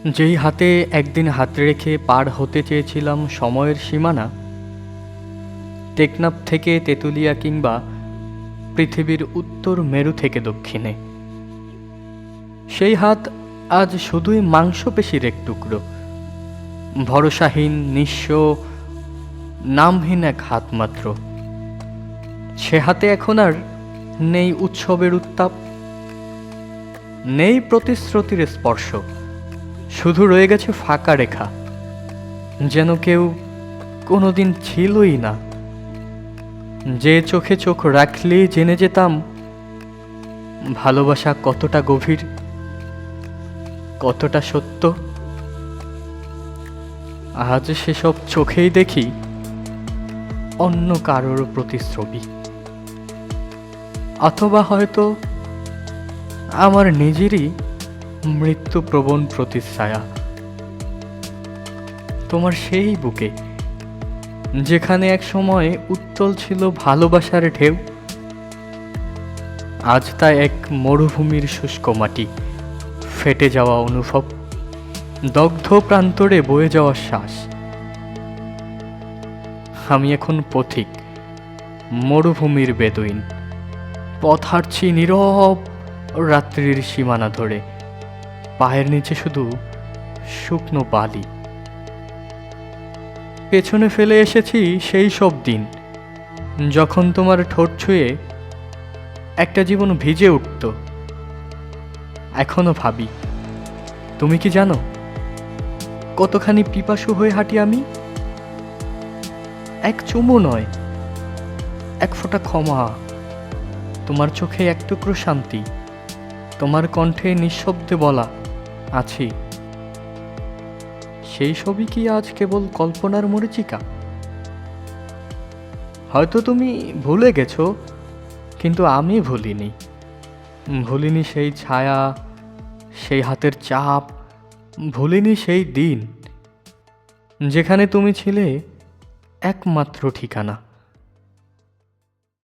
যেই হাতে একদিন হাত রেখে পার হতে চেয়েছিলাম সময়ের সীমানা, টেকনাফ থেকে তেঁতুলিয়া কিংবা পৃথিবীর উত্তর মেরু থেকে দক্ষিণে, সেই হাত আজ শুধুই মাংসপেশির এক টুকরো, ভরসাহীন, নিঃস্ব, নামহীন এক হাত মাত্র। সে হাতে এখন আর নেই উৎসবের উত্তাপ, নেই প্রতিশ্রুতির স্পর্শ, শুধু রয়ে গেছে ফাঁকা রেখা, যেন কেউ কোনোদিন ছিলই না। যে চোখে চোখ রাখলেই জেনে যেতাম ভালোবাসা কতটা গভীর, কতটা সত্য। আজ সেসব চোখেই দেখি অন্য কারোর প্রতিচ্ছবি, অথবা হয়তো আমার নিজেরই মৃত্যুপ্রবণ প্রতিচ্ছায়া। তোমার সেই বুকে, যেখানে এক সময় উত্তল ছিল ভালোবাসার ঢেউ, আজ তা এক মরুভূমির শুষ্ক মাটি, ফেটে যাওয়া অনুভব, দগ্ধ প্রান্তরে বয়ে যাওয়া শ্বাস। আমি এখন পথিক, মরুভূমির বেদুইন, পথ হাঁটছি নীরব রাত্রির সীমানা ধরে, পায়ের নিচে শুধু শুকনো বালি। পেছনে ফেলে এসেছি সেই সব দিন, যখন তোমার ঠোঁট ছুঁয়ে একটা জীবন ভিজে উঠত। এখনো ভাবি, তুমি কি জানো কতখানি পিপাসু হয়ে হাঁটি আমি? এক চুমু নয়, এক ফোঁটা ক্ষমা, তোমার চোখে এক টুকরো শান্তি, তোমার কণ্ঠে নিঃশব্দে বলা আছি। সেই সবই কি আজ কেবল কল্পনার মরীচিকা? হয়তো তুমি ভুলে গেছো, কিন্তু আমি ভুলিনি। ভুলিনি সেই ছায়া, সেই হাতের চাপ, ভুলিনি সেই দিন যেখানে তুমি ছিলে একমাত্র ঠিকানা।